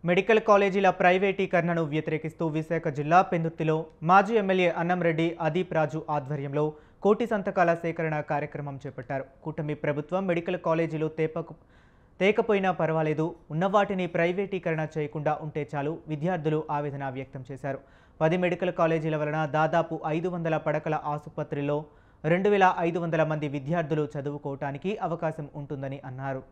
Medical కాలేజీల ప్రైవేటీకరణను వ్యతిరేకిస్తూ విశాఖ జిల్లా పెందుర్తిలో మాజీ ఎమ్మెల్యే అన్నంరెడ్డి అదీప్ రాజు ఆధ్వర్యంలో కోటి సంతకాల సేకరణ కార్యక్రమం చేపట్టారు. కూటమి ప్రభుత్వం మెడికల్ కాలేజీలు తేకపోయినా పర్వాలేదు, ఉన్నవాటిని ప్రైవేటీకరణ చేయకుండా ఉంటే చాలు విద్యార్థులు ఆవేదన వ్యక్తం చేశారు. 10 మెడికల్ కాలేజీల వలన దాదాపు 500 పడకల ఆసుపత్రిలో 2500 మంది విద్యార్థులు చదువుకోవటానికి అవకాశం ఉంటుందని అన్నారు.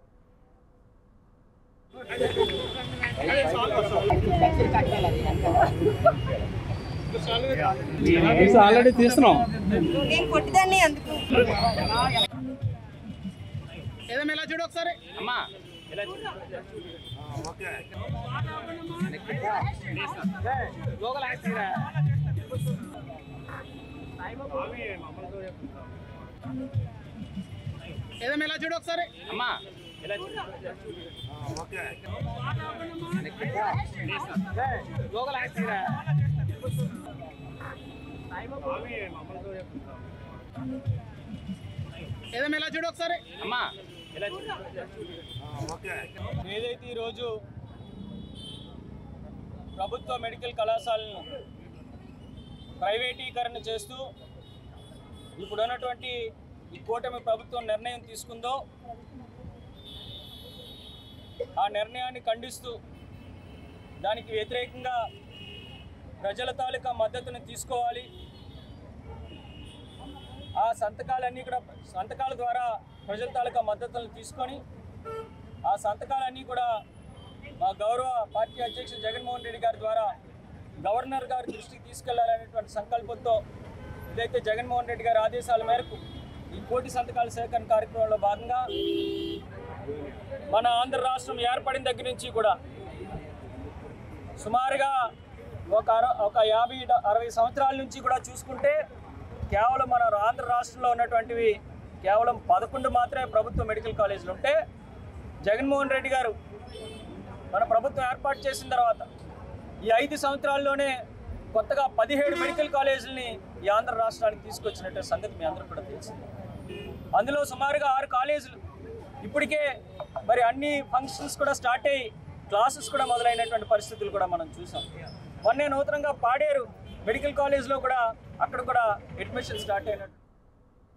ఆల్రెడీ తీస్తున్నాం కొట్టిదాన్ని అందుకు ఏదైనా ఇలా చూడు ఒకసారి అమ్మా ఏదైనా ఇలా చూడు ఒకసారి అమ్మా ఏదైనా ఇలా చూడు ఒకసారి అమ్మా ఏదైతే ఈరోజు ప్రభుత్వ మెడికల్ కళాశాలను ప్రైవేటీకరణ చేస్తూ ఇప్పుడున్నటువంటి ఈ కూటమి ప్రభుత్వం నిర్ణయం తీసుకుందో ఆ నిర్ణయాన్ని ఖండిస్తూ దానికి వ్యతిరేకంగా ప్రజల తాలూకా మద్దతును తీసుకోవాలి. ఆ సంతకాల ద్వారా ప్రజల తాలూకా మద్దతులను తీసుకొని ఆ సంతకాలన్నీ కూడా మా గౌరవ పార్టీ అధ్యక్షుడు జగన్మోహన్ రెడ్డి గారి ద్వారా గవర్నర్ గారి దృష్టికి తీసుకెళ్లాలనేటువంటి సంకల్పంతో ఇదైతే జగన్మోహన్ రెడ్డి గారి ఆదేశాల మేరకు ఈ కోటి సంతకాల సేకరణ కార్యక్రమంలో భాగంగా మన ఆంధ్ర రాష్ట్రం ఏర్పడిన దగ్గర నుంచి కూడా సుమారుగా ఒక 50-60 సంవత్సరాల నుంచి కూడా చూసుకుంటే కేవలం మన ఆంధ్ర రాష్ట్రంలో ఉన్నటువంటివి కేవలం 11 మాత్రమే ప్రభుత్వ మెడికల్ కాలేజీలు ఉంటే జగన్మోహన్ రెడ్డి గారు మన ప్రభుత్వం ఏర్పాటు చేసిన తర్వాత ఈ 5 సంవత్సరాల్లోనే కొత్తగా 17 మెడికల్ కాలేజీలని ఈ ఆంధ్ర రాష్ట్రానికి తీసుకొచ్చినట్టు సంగతి మీ అందరూ కూడా తెలిసింది. అందులో సుమారుగా 6 కాలేజీలు ఇప్పటికే మరి అన్ని ఫంక్షన్స్ కూడా స్టార్ట్ అయ్యి క్లాసెస్ కూడా మొదలైనటువంటి పరిస్థితులు కూడా మనం చూసాం. మొన్నే నూతనంగా పాడేరు మెడికల్ కాలేజ్లో కూడా అక్కడ కూడా అడ్మిషన్ స్టార్ట్ అయినట్టు